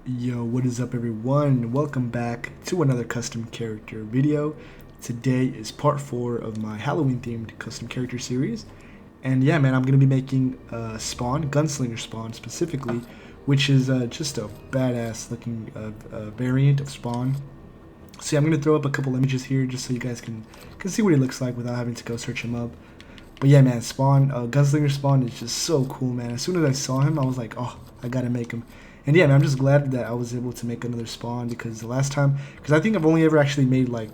Yo, what is up everyone? Welcome back to another custom character video. Today is part 4 of my Halloween themed custom character series. And yeah man, I'm going to be making Spawn, Gunslinger Spawn specifically, which is just a badass looking variant of Spawn. So yeah, I'm going to throw up a couple images here just so you guys can see what he looks like without having to go search him up. But yeah man, Spawn, Gunslinger Spawn is just so cool man. As soon as I saw him, I was like, oh, I gotta make him. And yeah, man, I'm just glad that I was able to make another Spawn because the last time, because I think I've only ever actually made like,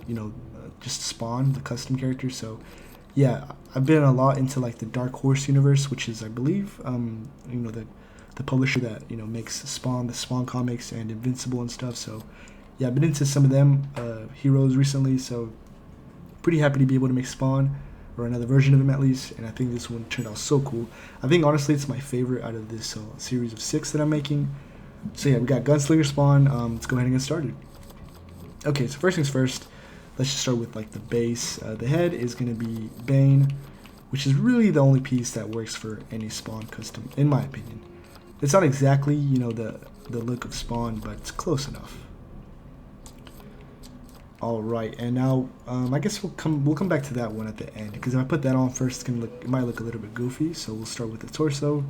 just Spawn, the custom character. So yeah, I've been a lot into like the Dark Horse universe, which is, I believe, the publisher that, makes Spawn, the Spawn comics and Invincible and stuff. So yeah, I've been into some of them heroes recently. So pretty happy to be able to make Spawn, or another version of him at least, and I think this one turned out so cool. I think honestly it's my favorite out of this series of 6 that I'm making. So yeah, we got Gunslinger Spawn. Let's go ahead and get started. Okay, so first things first, let's just start with like the base. The head is going to be Bane, which is really the only piece that works for any Spawn custom, in my opinion. It's not exactly, the look of Spawn, but it's close enough. All right, and now I guess we'll come back to that one at the end, because if I put that on first, it might look a little bit goofy. So we'll start with the torso.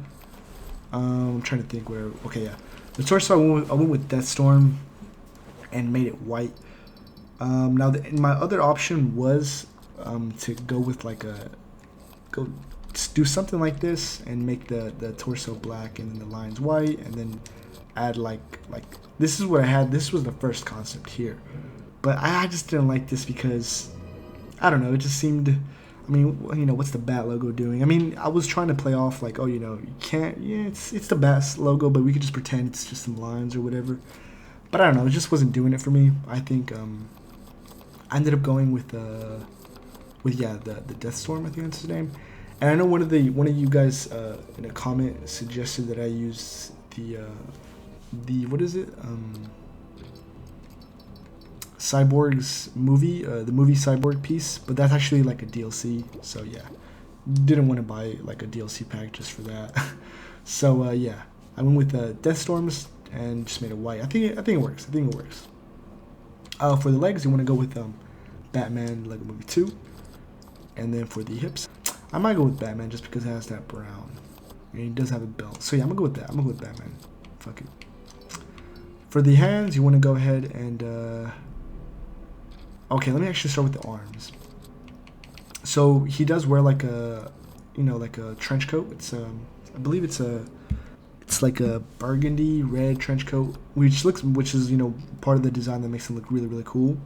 I'm trying to think where. Okay, yeah, the torso I went with Deathstorm and made it white. Now my other option was to go with like do something like this and make the torso black and then the lines white, and then add like this is what I had. This was the first concept here. But I just didn't like this because, I don't know, it just seemed, I mean, what's the Bat logo doing? I mean, I was trying to play off like, oh, you can't, yeah, it's the Bat logo, but we could just pretend it's just some lines or whatever. But I don't know, it just wasn't doing it for me. I think I ended up going with the Deathstorm, I think that's his name. And I know one of you guys in a comment suggested that I use the what is it? Cyborg's movie, the movie Cyborg piece, but that's actually like a DLC. So yeah, didn't want to buy like a DLC pack just for that. So yeah, I went with Deathstorms and just made it white. I think it works. I think it works. For the legs, you want to go with Batman Lego Movie 2, and then for the hips, I might go with Batman just because it has that brown, and he does have a belt. So yeah, I'm gonna go with that. I'm gonna go with Batman. Fuck it. For the hands, you want to go ahead and okay, let me actually start with the arms. So he does wear like a, like a trench coat. It's I believe it's like a burgundy red trench coat, which is part of the design that makes him look really really cool.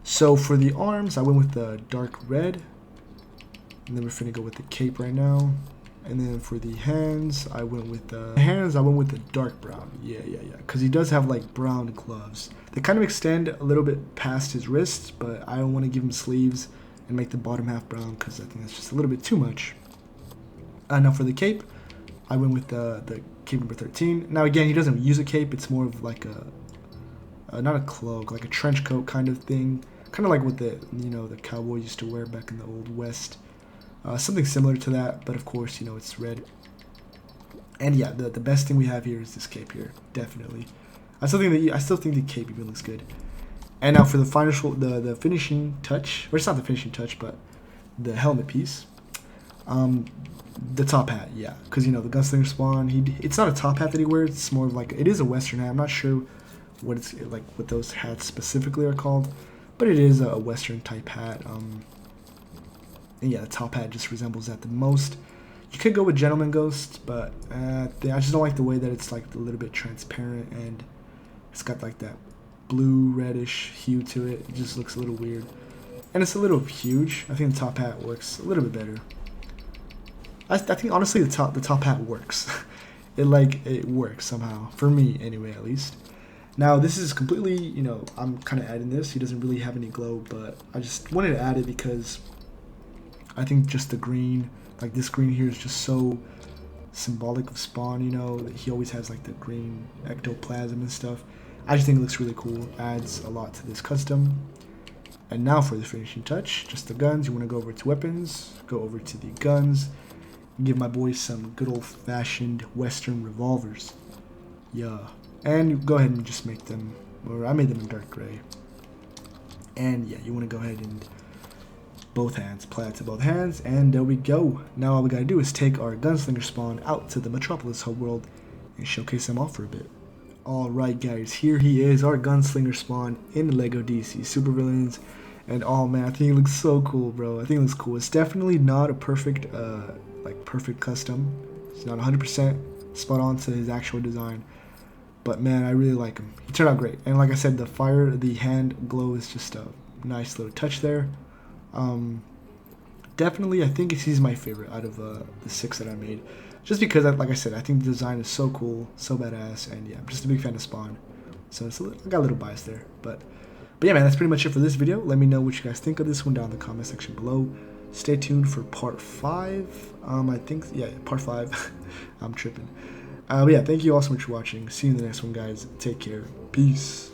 So for the arms, I went with the dark red, and then we're finna go with the cape right now. And then for the hands, I went with the dark brown. Yeah, because he does have like brown gloves. They kind of extend a little bit past his wrists, but I don't want to give him sleeves and make the bottom half brown because I think that's just a little bit too much. Now for the cape, I went with the cape number 13. Now again, he doesn't use a cape. It's more of like not a cloak, like a trench coat kind of thing. Kind of like what the cowboys used to wear back in the old West. Something similar to that, but of course, it's red. And yeah, the best thing we have here is this cape here, definitely. I still think the cape even looks good. And now for the the finishing touch, or it's not the finishing touch, but the helmet piece. The top hat, yeah, because the Gunslinger Spawn, it's not a top hat that he wears. It's more of like, it is a Western hat. I'm not sure what it's like, what those hats specifically are called, but it is a Western type hat. And yeah, the top hat just resembles that the most. You could go with Gentleman Ghost, but I just don't like the way that it's like a little bit transparent and it's got like that blue reddish hue to it. It just looks a little weird, and it's a little huge. I think the top hat works a little bit better. I think honestly the top hat works. it works somehow for me anyway, at least. Now this is completely, I'm kind of adding this. He doesn't really have any glow, but I just wanted to add it because I think just the green, like this green here, is just so symbolic of Spawn. That he always has like the green ectoplasm and stuff. I just think it looks really cool. Adds a lot to this custom. And now for the finishing touch, just the guns. You want to go over to weapons, go over to the guns, give my boys some good old-fashioned Western revolvers. Yeah. And you go ahead and just make them, or I made them in dark gray. And yeah, you want to go ahead and both hands, apply it to both hands, and there we go. Now all we gotta do is take our Gunslinger spawn out to the Metropolis hub world and showcase him off for a bit. Alright guys, here he is, our Gunslinger spawn in LEGO DC Supervillains. And oh man, I think it looks so cool, bro. I think it looks cool. It's definitely not a perfect, perfect custom. It's not 100% spot on to his actual design. But man, I really like him. He turned out great. And like I said, the hand glow is just a nice little touch there. Definitely, I think he's my favorite out of the 6 that I made. Just because, like I said, I think the design is so cool, so badass, and yeah, I'm just a big fan of Spawn. So I got a little bias there. But yeah, man, that's pretty much it for this video. Let me know what you guys think of this one down in the comment section below. Stay tuned for part 5. I think, yeah, part 5. I'm tripping. But yeah, thank you all so much for watching. See you in the next one, guys. Take care. Peace.